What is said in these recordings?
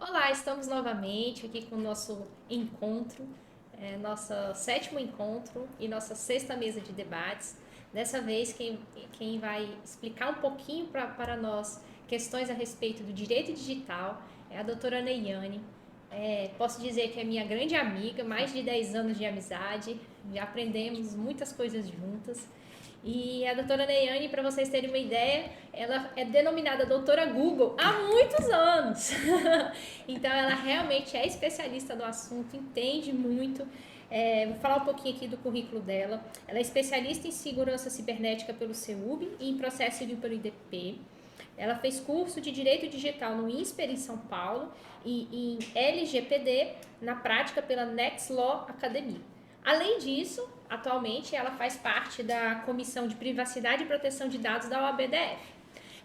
Olá, estamos novamente aqui com o nosso encontro, nosso sétimo encontro e nossa sexta mesa de debates. Dessa vez, quem vai explicar um pouquinho para nós questões a respeito do direito digital é a doutora Neiane. Posso dizer que é minha grande amiga, mais de 10 anos de amizade, já aprendemos muitas coisas juntas. E a doutora Neiane, para vocês terem uma ideia, ela é denominada doutora Google há muitos anos. Então, ela realmente é especialista no assunto, entende muito. Vou falar um pouquinho aqui do currículo dela. Ela é especialista em segurança cibernética pelo CEUB e em processo civil pelo IDP. Ela fez curso de Direito Digital no INSPER em São Paulo e em LGPD na prática pela Next Law Academy. Além disso, atualmente ela faz parte da Comissão de Privacidade e Proteção de Dados da OABDF.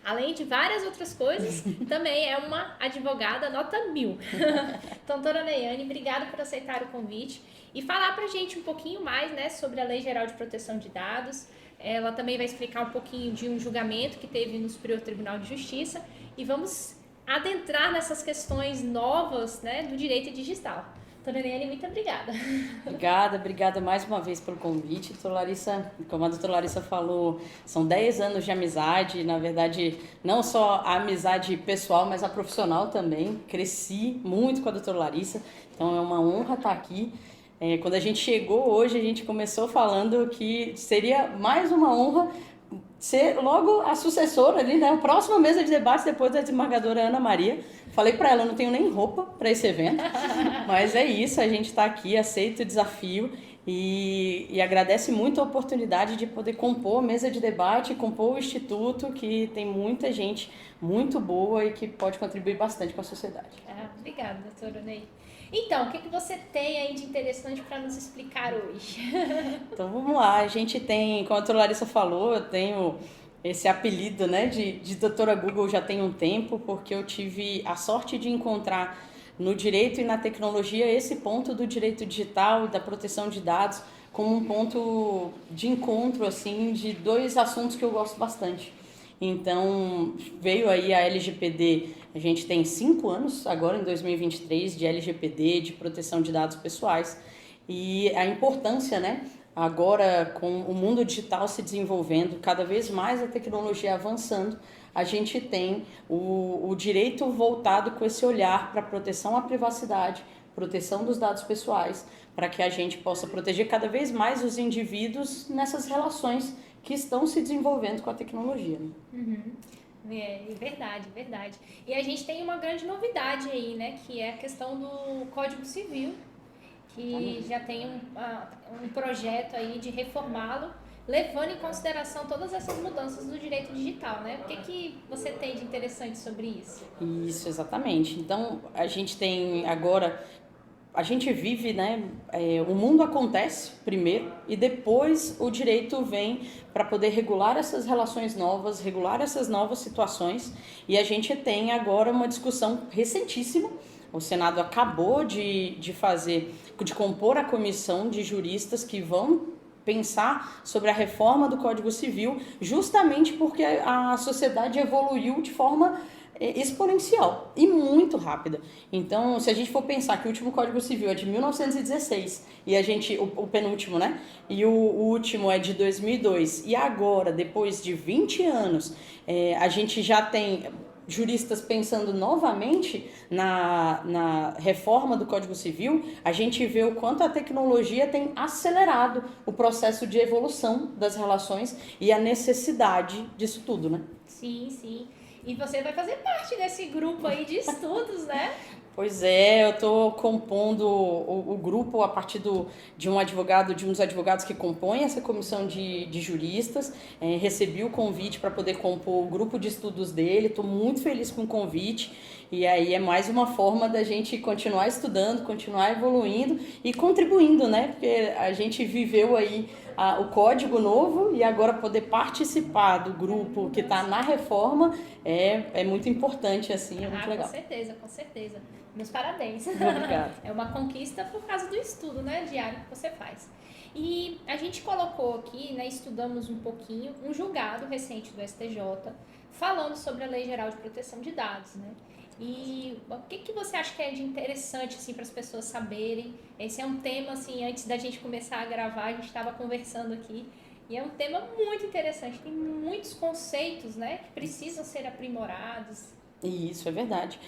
Além de várias outras coisas, também é uma advogada nota 1000. Então, doutora Neiane, obrigada por aceitar o convite e falar pra gente um pouquinho mais, né, sobre a Lei Geral de Proteção de Dados. Ela também vai explicar um pouquinho de um julgamento que teve no Superior Tribunal de Justiça e vamos adentrar nessas questões novas, né, do direito digital. Doutora Neiane, muito obrigada. Obrigada mais uma vez pelo convite. Doutora Larissa, como a doutora Larissa falou, são 10 anos de amizade, na verdade, não só a amizade pessoal, mas a profissional também. Cresci muito com a doutora Larissa, então é uma honra estar aqui. Quando a gente chegou hoje, a gente começou falando que seria mais uma honra ser logo a sucessora ali, né? A próxima mesa de debate depois da desembargadora Ana Maria. Falei para ela, eu não tenho nem roupa para esse evento, mas é isso, a gente está aqui, aceita o desafio e agradece muito a oportunidade de poder compor a mesa de debate, compor o Instituto, que tem muita gente muito boa e que pode contribuir bastante com a sociedade. Obrigada, doutora Ney. Então, o que você tem aí de interessante para nos explicar hoje? Então vamos lá, a gente tem, como a doutora Larissa falou, eu tenho esse apelido, né, de doutora Google já tem um tempo, porque eu tive a sorte de encontrar no direito e na tecnologia esse ponto do direito digital e da proteção de dados como um ponto de encontro, assim, de dois assuntos que eu gosto bastante. Então, veio aí a LGPD, a gente tem 5 anos, agora em 2023, de LGPD, de proteção de dados pessoais, e a importância, né, agora com o mundo digital se desenvolvendo, cada vez mais a tecnologia avançando, a gente tem o direito voltado com esse olhar para proteção à privacidade, proteção dos dados pessoais, para que a gente possa proteger cada vez mais os indivíduos nessas relações que estão se desenvolvendo com a tecnologia. Uhum. Verdade, verdade. E a gente tem uma grande novidade aí, né? Que é a questão do Código Civil, que já tem um projeto aí de reformá-lo, levando em consideração todas essas mudanças do direito digital, né? O que você tem de interessante sobre isso? Isso, exatamente. Então, a gente tem agora... A gente vive, né? O mundo acontece primeiro e depois o direito vem para poder regular essas relações novas, regular essas novas situações. E a gente tem agora uma discussão recentíssima. O Senado acabou de compor a comissão de juristas que vão pensar sobre a reforma do Código Civil, justamente porque a sociedade evoluiu de forma exponencial e muito rápida. Então, se a gente for pensar que o último Código Civil é de 1916 e a gente, o penúltimo, né? E o último é de 2002 e agora, depois de 20 anos, a gente já tem juristas pensando novamente na reforma do Código Civil, a gente vê o quanto a tecnologia tem acelerado o processo de evolução das relações e a necessidade disso tudo, né? Sim, sim. E você vai fazer parte desse grupo aí de estudos, né? Pois é, eu estou compondo o grupo a partir de um advogado, de uns advogados que compõem essa comissão de juristas. Recebi o convite para poder compor o grupo de estudos dele, estou muito feliz com o convite. E aí é mais uma forma da gente continuar estudando, continuar evoluindo e contribuindo, né? Porque a gente viveu aí o código novo e agora poder participar do grupo que está na reforma é muito importante, assim, é muito legal. Com certeza, com certeza. Meus parabéns. Obrigada. É uma conquista por causa do estudo, né, diário que você faz. E a gente colocou aqui, né, estudamos um pouquinho, um julgado recente do STJ falando sobre a Lei Geral de Proteção de Dados, né? E o que você acha que é de interessante assim, para as pessoas saberem? Esse é um tema, assim, antes da gente começar a gravar, a gente estava conversando aqui, e é um tema muito interessante, tem muitos conceitos, né, que precisam ser aprimorados. Isso é verdade.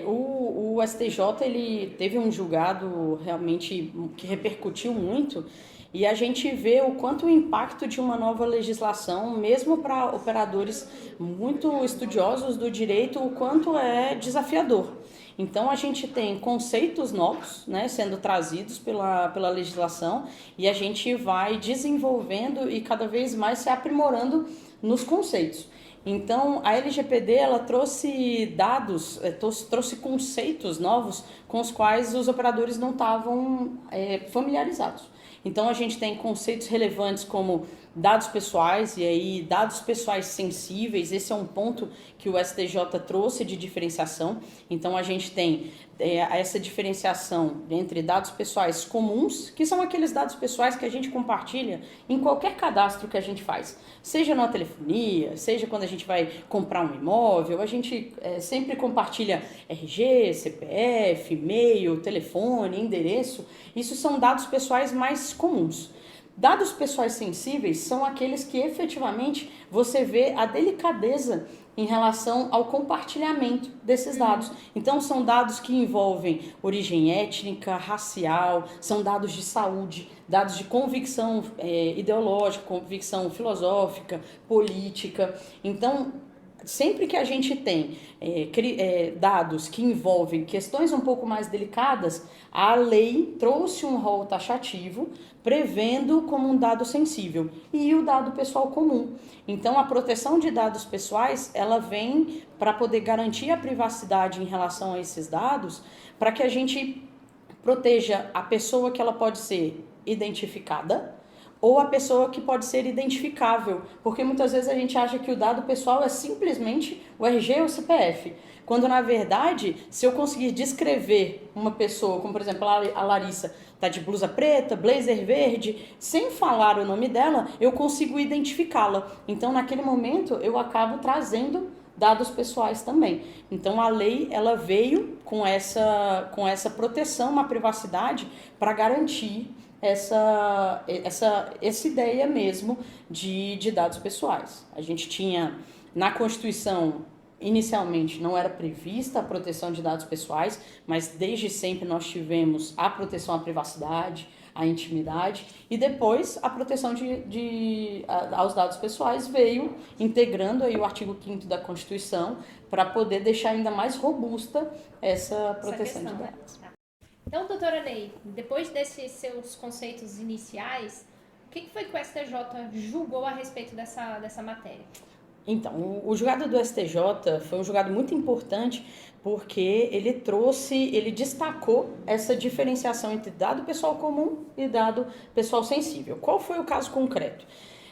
O STJ ele teve um julgado realmente que repercutiu muito e a gente vê o quanto o impacto de uma nova legislação, mesmo para operadores muito estudiosos do direito, o quanto é desafiador. Então a gente tem conceitos novos, né, sendo trazidos pela legislação e a gente vai desenvolvendo e cada vez mais se aprimorando nos conceitos. Então, a LGPD ela trouxe dados, trouxe conceitos novos com os quais os operadores não estavam familiarizados. Então, a gente tem conceitos relevantes como dados pessoais, e aí dados pessoais sensíveis, esse é um ponto que o STJ trouxe de diferenciação. Então, a gente tem essa diferenciação entre dados pessoais comuns, que são aqueles dados pessoais que a gente compartilha em qualquer cadastro que a gente faz, seja na telefonia, seja quando a gente vai comprar um imóvel, a gente sempre compartilha RG, CPF, e-mail, telefone, endereço, isso são dados pessoais mais comuns. Dados pessoais sensíveis são aqueles que efetivamente você vê a delicadeza em relação ao compartilhamento desses dados. Então, são dados que envolvem origem étnica, racial, são dados de saúde, dados de convicção ideológica, convicção filosófica, política. Então, sempre que a gente tem dados que envolvem questões um pouco mais delicadas, a lei trouxe um rol taxativo prevendo como um dado sensível e o dado pessoal comum. Então, a proteção de dados pessoais, ela vem para poder garantir a privacidade em relação a esses dados, para que a gente proteja a pessoa que ela pode ser identificada, ou a pessoa que pode ser identificável, porque muitas vezes a gente acha que o dado pessoal é simplesmente o RG ou o CPF, quando na verdade, se eu conseguir descrever uma pessoa, como por exemplo a Larissa, tá de blusa preta, blazer verde, sem falar o nome dela, eu consigo identificá-la. Então naquele momento eu acabo trazendo dados pessoais também. Então a lei ela veio com essa proteção à privacidade para garantir essa ideia mesmo de dados pessoais. A gente tinha, na Constituição, inicialmente não era prevista a proteção de dados pessoais, mas desde sempre nós tivemos a proteção à privacidade, à intimidade, e depois a proteção aos dados pessoais veio integrando aí o artigo 5º da Constituição para poder deixar ainda mais robusta essa proteção de dados. Então, doutora Ney, depois desses seus conceitos iniciais, o que foi que o STJ julgou a respeito dessa matéria? Então, o julgado do STJ foi um julgado muito importante porque ele destacou essa diferenciação entre dado pessoal comum e dado pessoal sensível. Qual foi o caso concreto?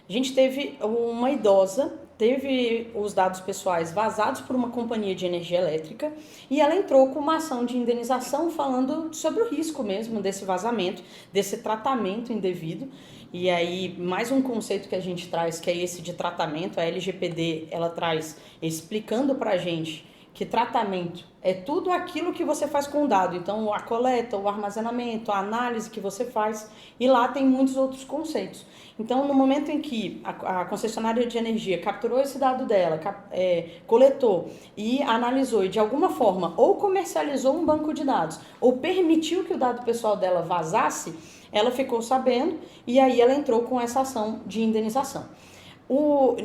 A gente teve uma idosa, teve os dados pessoais vazados por uma companhia de energia elétrica e ela entrou com uma ação de indenização falando sobre o risco mesmo desse vazamento, desse tratamento indevido. E aí, mais um conceito que a gente traz, que é esse de tratamento, a LGPD, ela traz explicando pra gente que tratamento é tudo aquilo que você faz com o dado. Então, a coleta, o armazenamento, a análise que você faz, e lá tem muitos outros conceitos. Então, no momento em que a concessionária de energia capturou esse dado dela, coletou e analisou e de alguma forma ou comercializou um banco de dados ou permitiu que o dado pessoal dela vazasse, ela ficou sabendo e aí ela entrou com essa ação de indenização.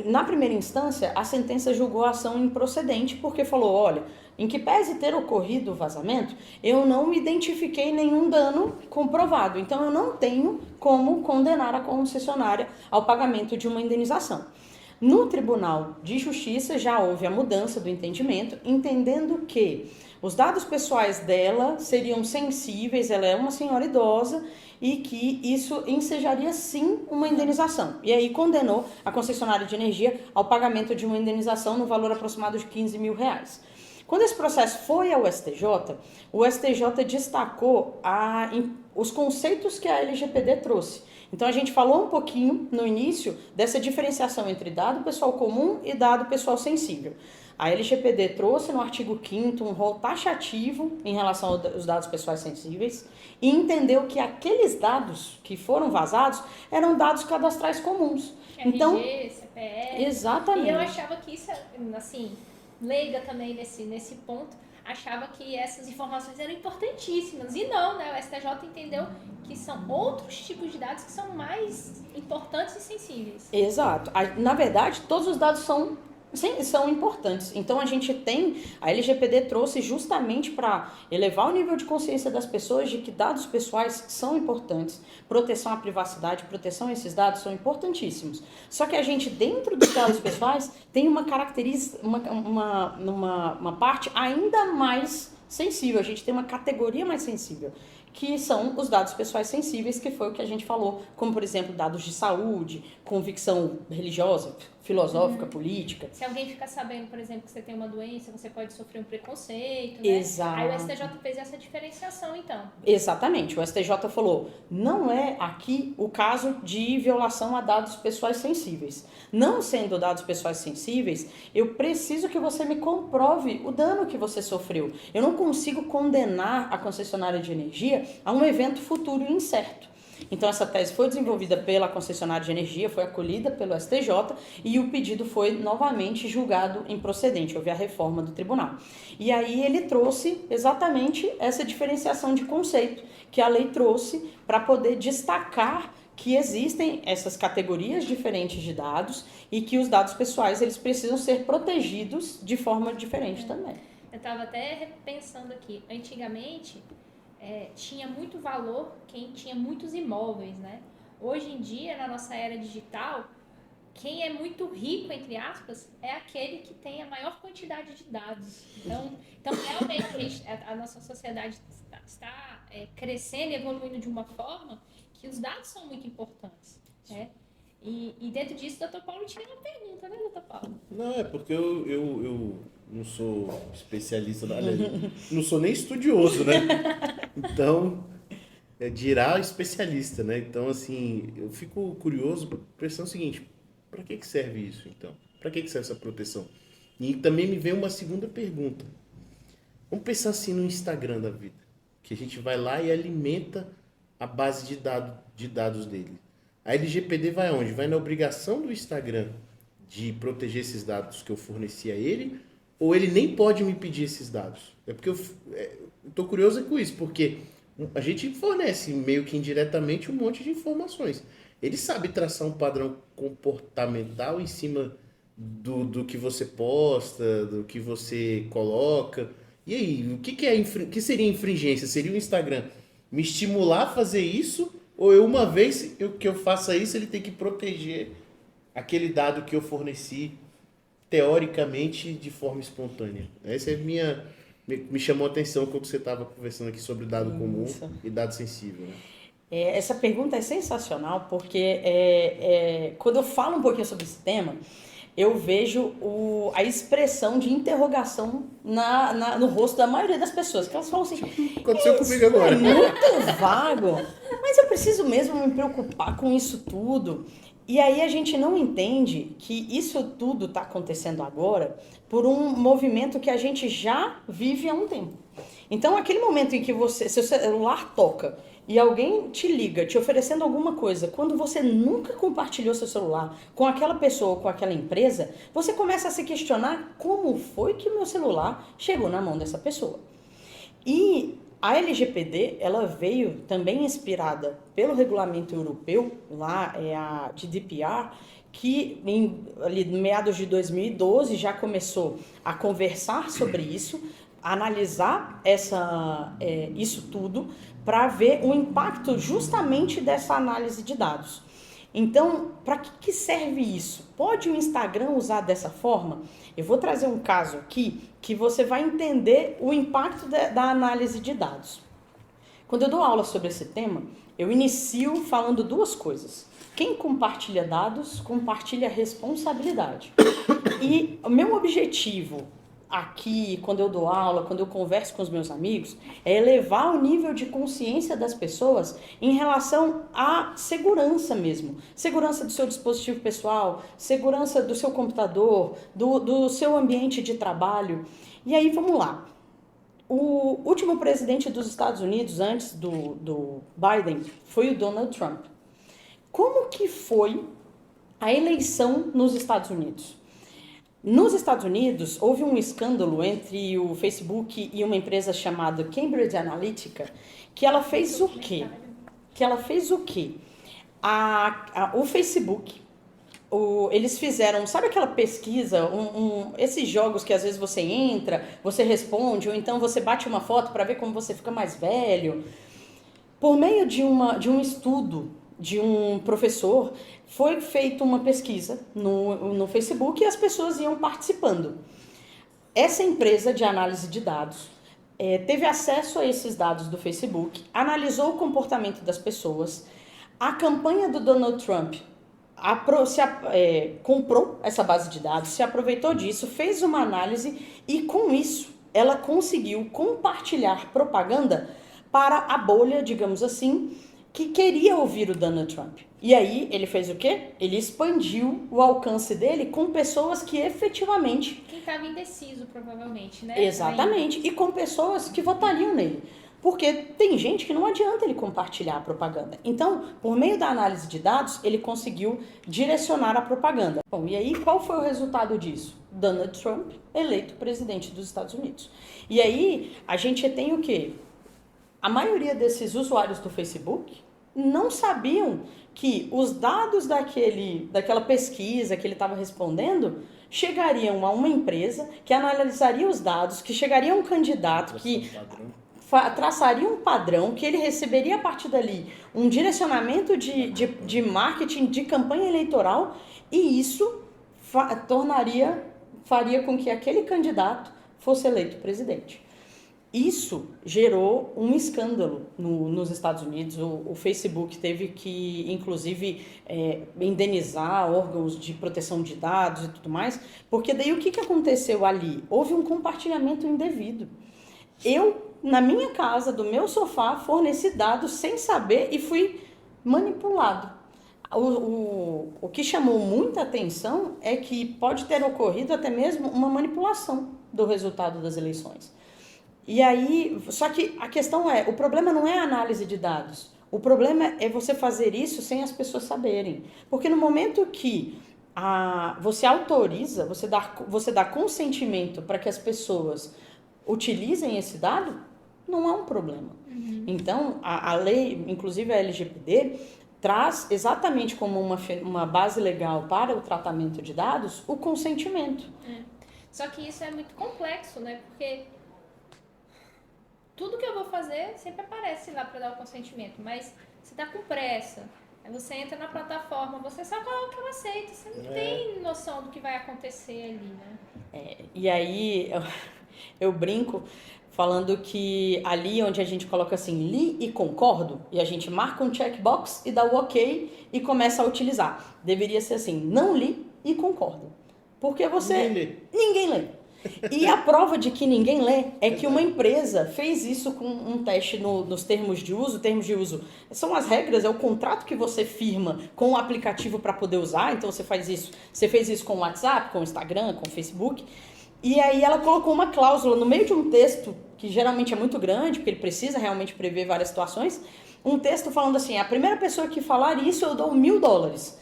Na primeira instância, a sentença julgou a ação improcedente porque falou, olha, em que pese ter ocorrido o vazamento, eu não identifiquei nenhum dano comprovado, então eu não tenho como condenar a concessionária ao pagamento de uma indenização. No Tribunal de Justiça já houve a mudança do entendimento, entendendo que os dados pessoais dela seriam sensíveis, ela é uma senhora idosa, e que isso ensejaria sim uma indenização. E aí condenou a concessionária de energia ao pagamento de uma indenização no valor aproximado de R$15 mil. Quando esse processo foi ao STJ, o STJ destacou os conceitos que a LGPD trouxe. Então a gente falou um pouquinho no início dessa diferenciação entre dado pessoal comum e dado pessoal sensível. A LGPD trouxe no artigo 5º um rol taxativo em relação aos dados pessoais sensíveis e entendeu que aqueles dados que foram vazados eram dados cadastrais comuns. Então, RG, CPF. exatamente. E eu achava que isso, assim, leiga também nesse ponto, achava que essas informações eram importantíssimas. E não, né? O STJ entendeu que são outros tipos de dados que são mais importantes e sensíveis. Exato. Na verdade, todos os dados são importantes. Então a LGPD trouxe justamente para elevar o nível de consciência das pessoas de que dados pessoais são importantes, proteção à privacidade, proteção a esses dados são importantíssimos. Só que a gente, dentro dos dados pessoais, tem uma característica, uma parte ainda mais sensível, a gente tem uma categoria mais sensível, que são os dados pessoais sensíveis, que foi o que a gente falou, como, por exemplo, dados de saúde, convicção religiosa, filosófica, política. Se alguém ficar sabendo, por exemplo, que você tem uma doença, você pode sofrer um preconceito, né? Exato. Aí o STJ fez essa diferenciação, então. Exatamente. O STJ falou, não é aqui o caso de violação a dados pessoais sensíveis. Não sendo dados pessoais sensíveis, eu preciso que você me comprove o dano que você sofreu. Eu não consigo condenar a concessionária de energia a um evento futuro incerto. Então essa tese foi desenvolvida pela concessionária de energia, foi acolhida pelo STJ e o pedido foi novamente julgado improcedente, houve a reforma do tribunal. E aí ele trouxe exatamente essa diferenciação de conceito que a lei trouxe para poder destacar que existem essas categorias diferentes de dados e que os dados pessoais eles precisam ser protegidos de forma diferente também. Eu estava até pensando aqui, antigamente tinha muito valor quem tinha muitos imóveis, né? Hoje em dia, na nossa era digital, quem é muito rico, entre aspas, é aquele que tem a maior quantidade de dados. Então realmente, a nossa sociedade está crescendo e evoluindo de uma forma que os dados são muito importantes, né? E dentro disso, o Dr. Paulo tinha uma pergunta, né, Dr. Paulo? Não, é porque eu não sou especialista, não sou nem estudioso, né? Então, dirá especialista, né? Então, assim, eu fico curioso, pensando o seguinte, para que serve isso, então? Para que serve essa proteção? E também me vem uma segunda pergunta. Vamos pensar assim no Instagram da vida, que a gente vai lá e alimenta a base de dados dele. A LGPD vai aonde? Vai na obrigação do Instagram de proteger esses dados que eu forneci a ele, ou ele nem pode me pedir esses dados? É porque eu estou curioso com isso, porque a gente fornece meio que indiretamente um monte de informações. Ele sabe traçar um padrão comportamental em cima do que você posta, do que você coloca. E aí, o que seria infringência? Seria o Instagram me estimular a fazer isso? Ou uma vez que eu faça isso, ele tem que proteger aquele dado que eu forneci teoricamente de forma espontânea? Essa é me chamou a atenção quando você estava conversando aqui sobre dado comum e dado sensível, né? Essa pergunta é sensacional porque quando eu falo um pouquinho sobre esse tema, eu vejo a expressão de interrogação no rosto da maioria das pessoas, que elas falam assim, Aconteceu comigo agora. É muito vago, mas eu preciso mesmo me preocupar com isso tudo. E aí a gente não entende que isso tudo está acontecendo agora por um movimento que a gente já vive há um tempo. Então, aquele momento em que seu celular toca e alguém te liga te oferecendo alguma coisa, quando você nunca compartilhou seu celular com aquela pessoa ou com aquela empresa, você começa a se questionar como foi que o meu celular chegou na mão dessa pessoa. E a LGPD, ela veio também inspirada pelo regulamento europeu, lá é a GDPR, que ali no meados de 2012 já começou a conversar sobre isso, a analisar isso tudo para ver o impacto justamente dessa análise de dados. Então, para que serve isso? Pode o Instagram usar dessa forma? Eu vou trazer um caso aqui que você vai entender o impacto da análise de dados. Quando eu dou aula sobre esse tema, eu inicio falando duas coisas. Quem compartilha dados, compartilha responsabilidade. E o meu objetivo aqui, quando eu dou aula, quando eu converso com os meus amigos, é elevar o nível de consciência das pessoas em relação à segurança mesmo. Segurança do seu dispositivo pessoal, segurança do seu computador, do seu ambiente de trabalho. E aí, vamos lá. O último presidente dos Estados Unidos, antes do Biden, foi o Donald Trump. Como que foi a eleição nos Estados Unidos? Nos Estados Unidos, houve um escândalo entre o Facebook e uma empresa chamada Cambridge Analytica, que ela fez o quê? O Facebook, eles fizeram, sabe aquela pesquisa, esses jogos que às vezes você entra, você responde, ou então você bate uma foto para ver como você fica mais velho. Por meio de um estudo de um professor, foi feita uma pesquisa no Facebook e as pessoas iam participando. Essa empresa de análise de dados teve acesso a esses dados do Facebook, analisou o comportamento das pessoas. A campanha do Donald Trump comprou essa base de dados, se aproveitou disso, fez uma análise e com isso ela conseguiu compartilhar propaganda para a bolha, digamos assim, que queria ouvir o Donald Trump. E aí ele fez o quê? Ele expandiu o alcance dele com pessoas que efetivamente... Quem estava indeciso, provavelmente, né? Exatamente. E com pessoas que votariam nele. Porque tem gente que não adianta ele compartilhar a propaganda. Então, por meio da análise de dados, ele conseguiu direcionar a propaganda. Bom, e aí qual foi o resultado disso? Donald Trump eleito presidente dos Estados Unidos. E aí a gente tem o quê? A maioria desses usuários do Facebook não sabiam que os dados daquela pesquisa que ele estava respondendo chegariam a uma empresa que analisaria os dados, que chegaria a um candidato que traçaria um padrão, que ele receberia a partir dali um direcionamento de marketing, de campanha eleitoral, e isso faria com que aquele candidato fosse eleito presidente. Isso gerou um escândalo nos Estados Unidos. O Facebook teve que, inclusive, indenizar órgãos de proteção de dados e tudo mais, porque daí o que aconteceu ali? Houve um compartilhamento indevido. Eu, na minha casa, do meu sofá, forneci dados sem saber e fui manipulado. O que chamou muita atenção é que pode ter ocorrido até mesmo uma manipulação do resultado das eleições. E aí, só que a questão o problema não é a análise de dados. O problema é você fazer isso sem as pessoas saberem. Porque no momento que você autoriza, você dá consentimento para que as pessoas utilizem esse dado, não há um problema. Uhum. Então, a lei, inclusive a LGPD, traz exatamente como uma base legal para o tratamento de dados o consentimento. Só que isso é muito complexo, né? Porque tudo que eu vou fazer sempre aparece lá para dar o consentimento, mas você tá com pressa, aí você entra na plataforma, você só coloca eu aceito, você não tem noção do que vai acontecer ali, né? E aí eu brinco falando que ali onde a gente coloca assim, li e concordo, e a gente marca um checkbox e dá o ok e começa a utilizar. Deveria ser assim, não li e concordo. Porque ninguém lê. E a prova de que ninguém lê é que uma empresa fez isso com um teste nos termos de uso. Termos de uso são as regras, é o contrato que você firma com o aplicativo para poder usar. Então você fez isso com o WhatsApp, com o Instagram, com o Facebook. E aí ela colocou uma cláusula no meio de um texto, que geralmente é muito grande, porque ele precisa realmente prever várias situações, um texto falando assim, a primeira pessoa que falar isso eu dou $1.000.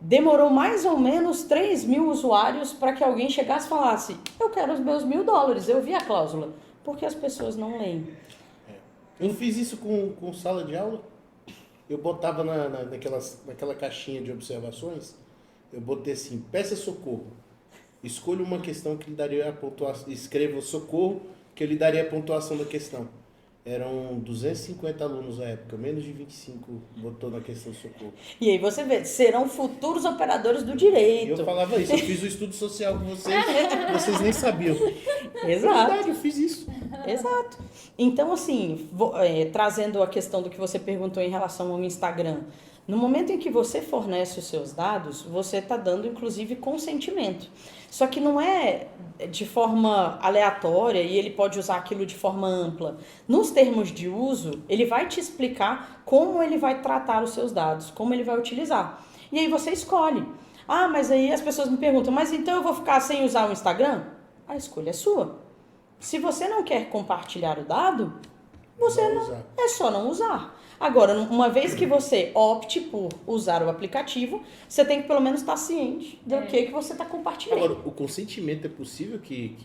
Demorou mais ou menos 3.000 usuários para que alguém chegasse e falasse, eu quero os meus $1.000, eu vi a cláusula, porque as pessoas não leem. Eu fiz isso com sala de aula, eu botava naquela caixinha de observações, eu botei assim, peça socorro. Escolha uma questão que lhe daria a pontuação. Escreva socorro, que eu lhe daria a pontuação da questão. Eram 250 alunos na época, menos de 25 botou na questão socorro. E aí você vê, serão futuros operadores do direito. Eu falava isso, eu fiz o estudo social com vocês nem sabiam. Exato. É verdade, eu fiz isso. Exato. Então, assim, trazendo a questão do que você perguntou em relação ao Instagram. No momento em que você fornece os seus dados, você está dando, inclusive, consentimento. Só que não é de forma aleatória e ele pode usar aquilo de forma ampla. Nos termos de uso, ele vai te explicar como ele vai tratar os seus dados, como ele vai utilizar. E aí você escolhe. Ah, mas aí as pessoas me perguntam, mas então eu vou ficar sem usar o Instagram? A escolha é sua. Se você não quer compartilhar o dado, você não, é só não usar. Agora, uma vez que você opte por usar o aplicativo, você tem que pelo menos estar ciente do que você está compartilhando. Agora, o consentimento é possível que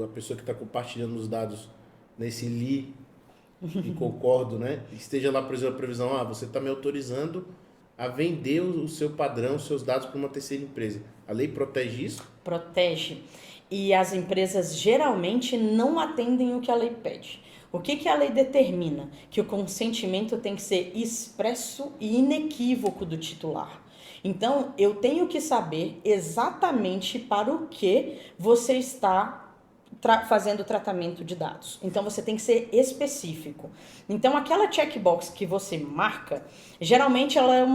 a pessoa que está compartilhando os dados nesse li e concordo, né? Esteja lá, por exemplo, a previsão, você está me autorizando a vender o seu padrão, os seus dados para uma terceira empresa. A lei protege isso? Protege. E as empresas geralmente não atendem o que a lei pede. O que a lei determina? Que o consentimento tem que ser expresso e inequívoco do titular. Então, eu tenho que saber exatamente para o que você está fazendo o tratamento de dados. Então, você tem que ser específico. Então, aquela checkbox que você marca, geralmente ela é,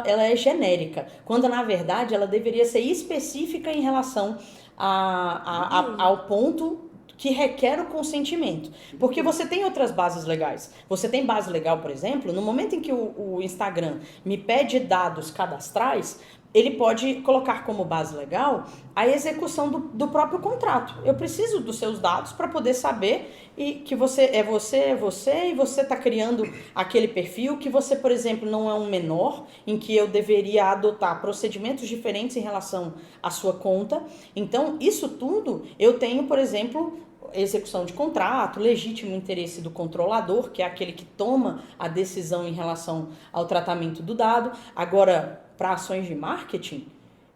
ela é genérica, quando na verdade ela deveria ser específica em relação ao ponto que requer o consentimento. Porque você tem outras bases legais. Você tem base legal, por exemplo, no momento em que o Instagram me pede dados cadastrais, ele pode colocar como base legal a execução do próprio contrato. Eu preciso dos seus dados para poder saber que você e você está criando aquele perfil, que você, por exemplo, não é um menor, em que eu deveria adotar procedimentos diferentes em relação à sua conta. Então, isso tudo eu tenho, por exemplo, execução de contrato, legítimo interesse do controlador, que é aquele que toma a decisão em relação ao tratamento do dado. Agora, para ações de marketing,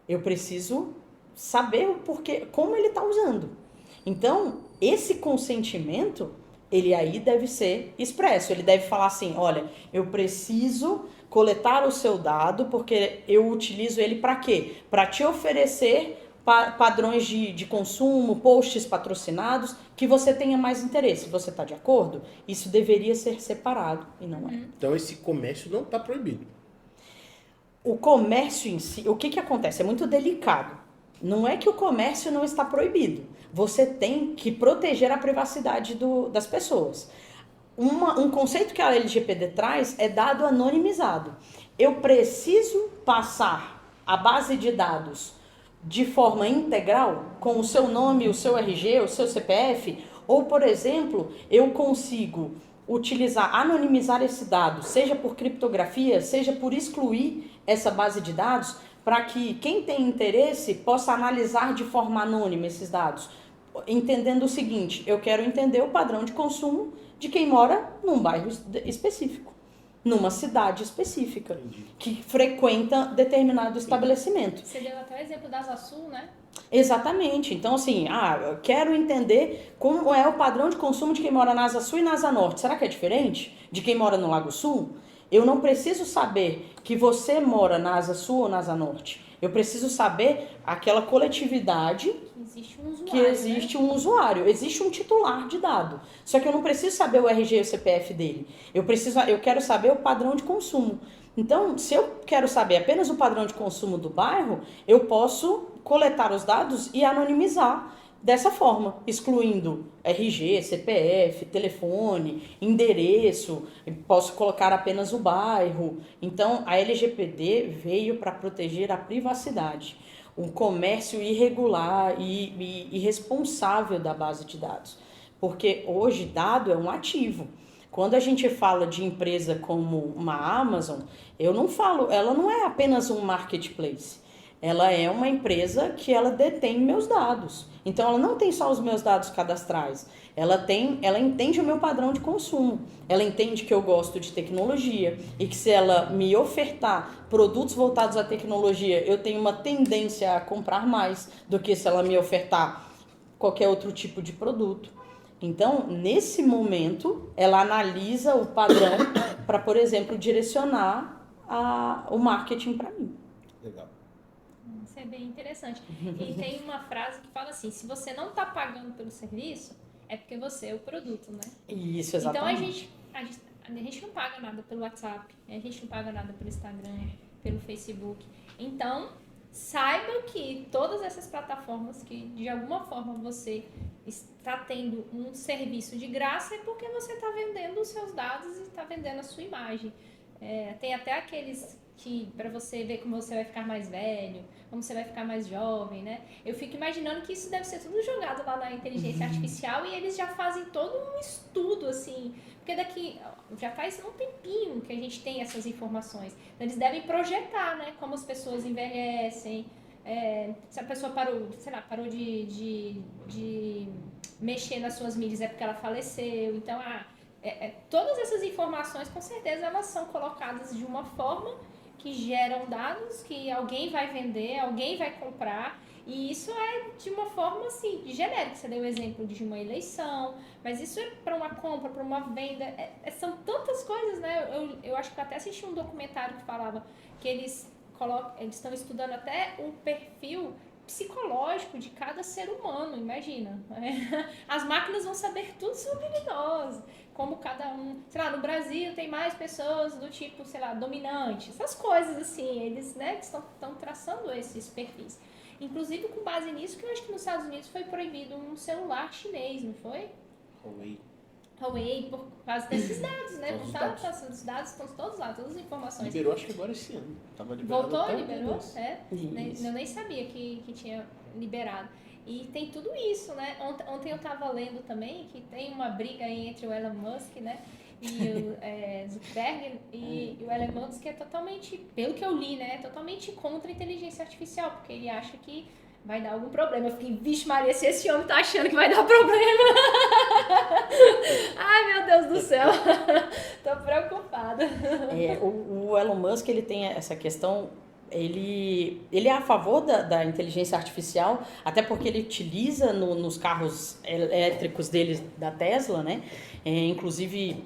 eu preciso saber o porquê, como ele está usando. Então, esse consentimento, ele aí deve ser expresso. Ele deve falar assim, olha, eu preciso coletar o seu dado porque eu utilizo ele para quê? Para te oferecer padrões de consumo, posts patrocinados, que você tenha mais interesse. Você está de acordo? Isso deveria ser separado e não é. Então, esse comércio não está proibido. O comércio em si, o que acontece? É muito delicado. Não é que o comércio não está proibido. Você tem que proteger a privacidade das pessoas. Um conceito que a LGPD traz é dado anonimizado. Eu preciso passar a base de dados de forma integral, com o seu nome, o seu RG, o seu CPF, ou, por exemplo, eu consigo anonimizar esse dado, seja por criptografia, seja por excluir essa base de dados, para que quem tem interesse possa analisar de forma anônima esses dados, entendendo o seguinte, eu quero entender o padrão de consumo de quem mora num bairro específico, numa cidade específica, que frequenta determinado estabelecimento. Você deu até o exemplo da Asa Sul, né? Exatamente. Então, assim, eu quero entender como é o padrão de consumo de quem mora na Asa Sul e na Asa Norte. Será que é diferente de quem mora no Lago Sul? Eu não preciso saber que você mora na Asa Sul ou na Asa Norte. Eu preciso saber aquela coletividade que existe um usuário, existe um titular de dado. Só que eu não preciso saber o RG e o CPF dele. Eu quero saber o padrão de consumo. Então, se eu quero saber apenas o padrão de consumo do bairro, eu posso coletar os dados e anonimizar dessa forma, excluindo RG, CPF, telefone, endereço, posso colocar apenas o bairro. Então, a LGPD veio para proteger a privacidade, o comércio irregular e irresponsável da base de dados. Porque hoje dado é um ativo. Quando a gente fala de empresa como uma Amazon, ela não é apenas um marketplace. Ela é uma empresa que ela detém meus dados. Então, ela não tem só os meus dados cadastrais. Ela entende o meu padrão de consumo. Ela entende que eu gosto de tecnologia e que se ela me ofertar produtos voltados à tecnologia, eu tenho uma tendência a comprar mais do que se ela me ofertar qualquer outro tipo de produto. Então, nesse momento, ela analisa o padrão para, por exemplo, direcionar o marketing para mim. Legal. Isso é bem interessante. E tem uma frase que fala assim, se você não está pagando pelo serviço, é porque você é o produto, né? Isso, exatamente. Então, a gente não paga nada pelo WhatsApp, a gente não paga nada pelo Instagram, pelo Facebook. Então, saiba que todas essas plataformas que de alguma forma você está tendo um serviço de graça é porque você está vendendo os seus dados e está vendendo a sua imagem. Tem até aqueles que para você ver como você vai ficar mais velho, como você vai ficar mais jovem, né? Eu fico imaginando que isso deve ser tudo jogado lá na inteligência artificial e eles já fazem todo um estudo, assim, porque daqui já faz um tempinho que a gente tem essas informações. Então, eles devem projetar, né? Como as pessoas envelhecem, se a pessoa parou, sei lá, parou de mexer nas suas mídias é porque ela faleceu. Então, todas essas informações, com certeza, elas são colocadas de uma forma que geram dados que alguém vai vender, alguém vai comprar, e isso é de uma forma assim, genérica. Você deu o exemplo de uma eleição, mas isso é para uma compra, para uma venda, são tantas coisas, né? Eu acho que eu até assisti um documentário que falava que eles estão estudando até o perfil psicológico de cada ser humano, imagina. As máquinas vão saber tudo sobre nós, como cada um, sei lá, no Brasil tem mais pessoas do tipo, sei lá, dominante, essas coisas assim, eles, né, estão traçando esses perfis. Inclusive com base nisso, que eu acho que nos Estados Unidos foi proibido um celular chinês, não foi? Huawei, por causa desses dados, né? Os dados estão todos lá, todas as informações. Liberou, acho que agora esse ano. Tava liberado. Voltou, liberou? Eu nem sabia que tinha liberado. E tem tudo isso, né? Ontem eu estava lendo também que tem uma briga aí entre o Elon Musk, né? E o Zuckerberg. E o Elon Musk é totalmente, pelo que eu li, né? Totalmente contra a inteligência artificial, porque ele acha que vai dar algum problema. Eu fiquei, vixe Maria, se esse homem tá achando que vai dar problema. Ai, meu Deus do céu. Tô preocupada. O Elon Musk, ele tem essa questão, ele é a favor da inteligência artificial, até porque ele utiliza nos carros elétricos dele, da Tesla, né? Inclusive,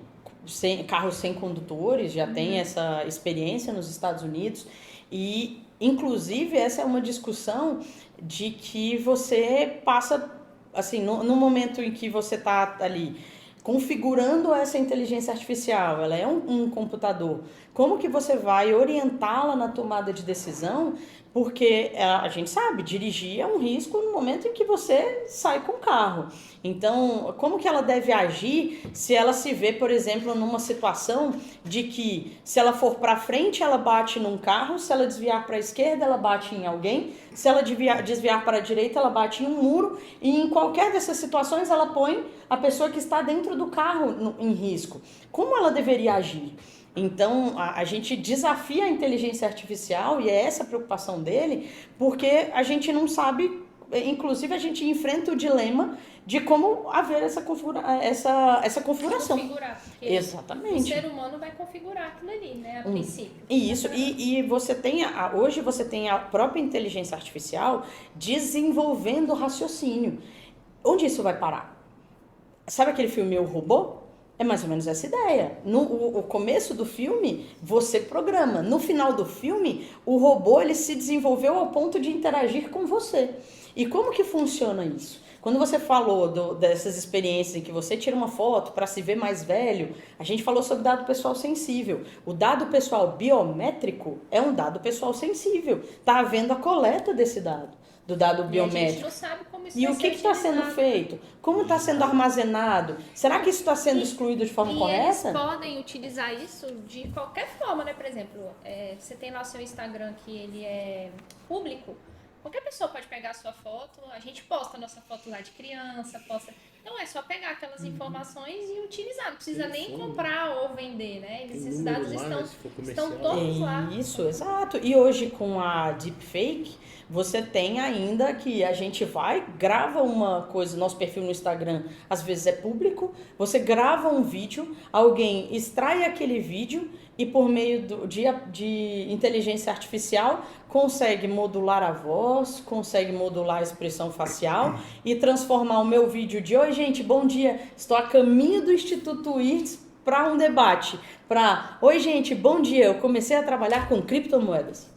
carros sem condutores, já tem essa experiência nos Estados Unidos. E, inclusive, essa é uma discussão de que você passa, assim, no momento em que você está ali configurando essa inteligência artificial, ela é um computador, como que você vai orientá-la na tomada de decisão? Porque a gente sabe, dirigir é um risco no momento em que você sai com o carro. Então, como que ela deve agir se ela se vê, por exemplo, numa situação de que se ela for para frente, ela bate num carro, se ela desviar para a esquerda, ela bate em alguém, se ela desviar para a direita, ela bate em um muro, e em qualquer dessas situações ela põe a pessoa que está dentro do carro em risco. Como ela deveria agir? Então, a gente desafia a inteligência artificial, e é essa a preocupação dele, porque a gente não sabe, inclusive a gente enfrenta o dilema de como haver essa configuração. Configurar, exatamente. O ser humano vai configurar aquilo ali, né, a princípio. Isso, e você tem, hoje você tem a própria inteligência artificial desenvolvendo raciocínio. Onde isso vai parar? Sabe aquele filme O Robô? É mais ou menos essa ideia. O começo do filme, você programa. No final do filme, o robô ele se desenvolveu ao ponto de interagir com você. E como que funciona isso? Quando você falou dessas experiências em que você tira uma foto para se ver mais velho, a gente falou sobre dado pessoal sensível. O dado pessoal biométrico é um dado pessoal sensível. Está havendo a coleta desse dado. Do dado biométrico. A gente não sabe como isso e o que está sendo feito? Como está sendo armazenado? Será que isso está sendo excluído de forma correta? Eles podem utilizar isso de qualquer forma, né? Por exemplo, você tem lá o seu Instagram que ele é público. Qualquer pessoa pode pegar a sua foto, a gente posta a nossa foto lá de criança, posta. Então é só pegar aquelas informações e utilizar, não precisa nem comprar ou vender, né? Esses dados estão todos lá. Isso, exato. E hoje com a deepfake, você tem ainda que a gente grava uma coisa, nosso perfil no Instagram às vezes é público, você grava um vídeo, alguém extrai aquele vídeo e por meio de inteligência artificial consegue modular a voz, consegue modular a expressão facial e transformar o meu vídeo de oi gente, bom dia, estou a caminho do Instituto IRTS para um debate, oi gente, bom dia, eu comecei a trabalhar com criptomoedas.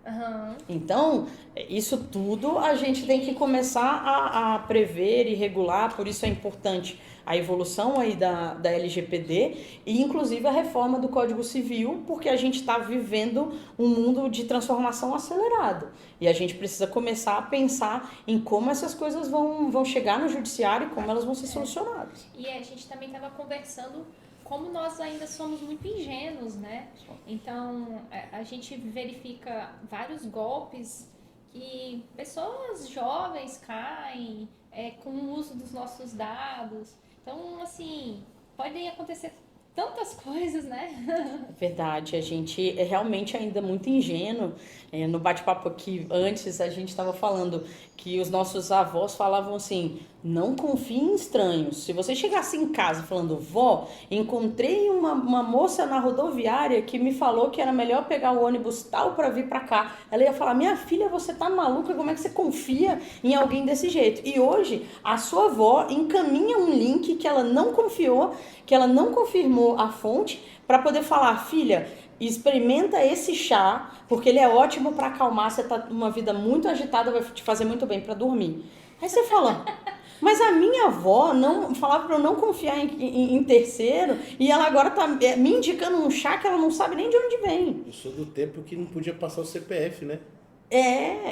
Aham. Então, isso tudo a gente tem que começar a prever e regular, por isso é importante a evolução aí da LGPD e inclusive a reforma do Código Civil, porque a gente está vivendo um mundo de transformação acelerado. E a gente precisa começar a pensar em como essas coisas vão chegar no judiciário e como elas vão ser solucionadas. E a gente também estava conversando como nós ainda somos muito ingênuos, né? Então, a gente verifica vários golpes que pessoas jovens caem com o uso dos nossos dados. Então, assim, podem acontecer tantas coisas, né? Verdade, a gente é realmente ainda muito ingênuo. No bate-papo aqui antes, a gente estava falando que os nossos avós falavam assim: não confie em estranhos. Se você chegasse em casa falando, vó, encontrei uma moça na rodoviária que me falou que era melhor pegar o ônibus tal para vir para cá, ela ia falar: minha filha, você tá maluca? Como é que você confia em alguém desse jeito? E hoje, a sua avó encaminha um link que ela não confiou, que ela não confirmou a fonte, para poder falar: filha, experimenta esse chá, porque ele é ótimo para acalmar, você tá numa vida muito agitada, vai te fazer muito bem para dormir. Aí você fala: mas a minha avó não falava para eu não confiar em terceiro, e ela agora tá me indicando um chá que ela não sabe nem de onde vem. Eu sou do tempo que não podia passar o CPF, né?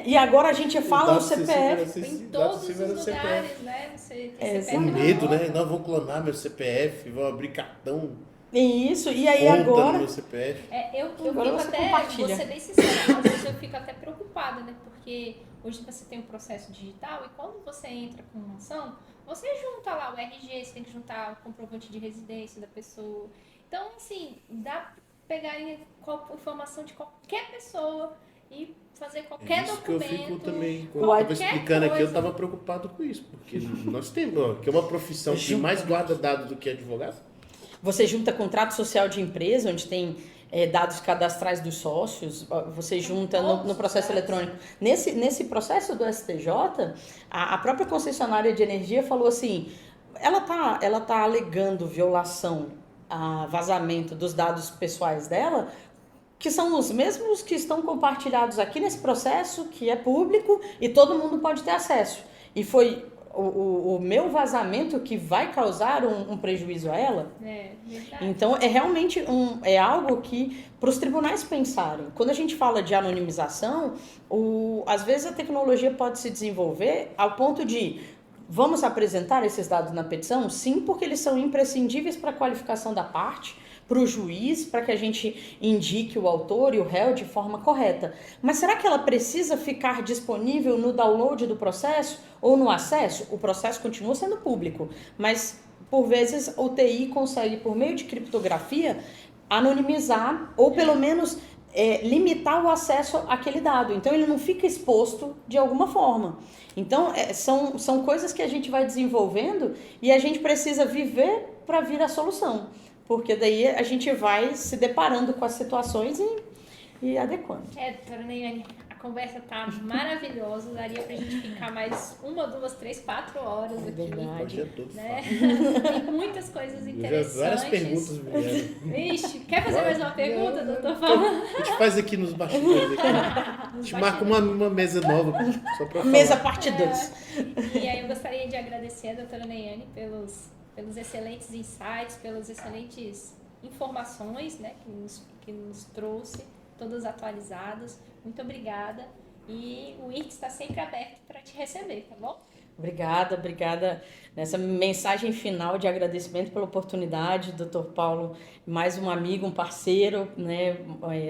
E agora a gente fala o CPF. Em todos os lugares, né? Você tem CPF. Com medo, né? Não, vão clonar meu CPF, vão abrir cartão. Isso, e aí Conta agora... no meu CPF. Eu Agora fico você até, compartilha. vou ser bem sincera, às vezes eu fico até preocupada, né? Porque hoje você tem um processo digital e quando você entra com uma ação, você junta lá o RG, você tem que juntar o comprovante de residência da pessoa. Então, assim, dá pra pegar informação de qualquer pessoa e fazer qualquer isso documento. que eu fico também, quando eu estava explicando aqui, eu estava preocupado com isso, porque nós temos, ó, que é uma profissão que mais guarda dados do que advogado. Você junta contrato social de empresa, onde tem dados cadastrais dos sócios, você junta no processo eletrônico. Nesse processo do STJ, a própria concessionária de energia falou assim, ela tá alegando violação, vazamento dos dados pessoais dela, que são os mesmos que estão compartilhados aqui nesse processo, que é público e todo mundo pode ter acesso. E foi o meu vazamento que vai causar um prejuízo a ela. Verdade. Então, é realmente algo que, para os tribunais pensarem. Quando a gente fala de anonimização, às vezes a tecnologia pode se desenvolver ao ponto de: vamos apresentar esses dados na petição? Sim, porque eles são imprescindíveis para a qualificação da parte, para o juiz, para que a gente indique o autor e o réu de forma correta. Mas será que ela precisa ficar disponível no download do processo ou no acesso? O processo continua sendo público, mas por vezes o TI consegue, por meio de criptografia, anonimizar ou pelo menos limitar o acesso àquele dado. Então ele não fica exposto de alguma forma. Então são coisas que a gente vai desenvolvendo e a gente precisa viver para vir a solução. Porque daí a gente vai se deparando com as situações e adequando. Doutora Neiane, a conversa tá maravilhosa, daria pra gente ficar mais 1, 2, 3, 4 horas aqui. Verdade. Né? Tem muitas coisas interessantes. Várias perguntas vieram. Vixe, quer fazer mais uma pergunta, doutor Paulo? A gente faz aqui nos bastidores. A gente marca uma mesa nova só pra falar. Mesa parte 2. E aí eu gostaria de agradecer a doutora Neiane pelos excelentes insights, pelas excelentes informações, né, que nos trouxe, todas atualizadas. Muito obrigada. E o IRT está sempre aberto para te receber, tá bom? Obrigada nessa mensagem final de agradecimento pela oportunidade, Dr. Paulo, mais um amigo, um parceiro, né,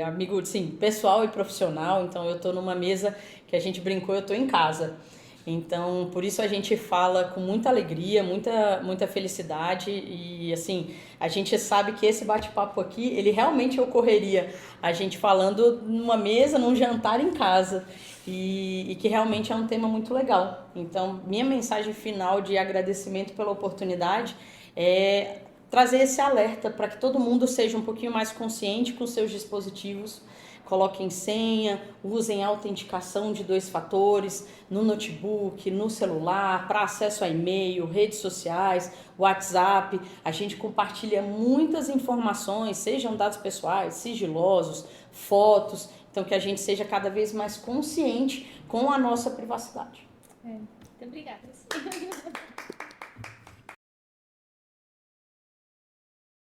amigo, sim, pessoal e profissional. Então eu estou numa mesa que a gente brincou, eu estou em casa. Então, por isso a gente fala com muita alegria, muita felicidade e, assim, a gente sabe que esse bate-papo aqui, ele realmente ocorreria a gente falando numa mesa, num jantar em casa e que realmente é um tema muito legal. Então, minha mensagem final de agradecimento pela oportunidade é trazer esse alerta para que todo mundo seja um pouquinho mais consciente com seus dispositivos. Coloquem senha, usem autenticação de 2 fatores no notebook, no celular, para acesso a e-mail, redes sociais, WhatsApp. A gente compartilha muitas informações, sejam dados pessoais, sigilosos, fotos. Então, que a gente seja cada vez mais consciente com a nossa privacidade. Muito obrigada.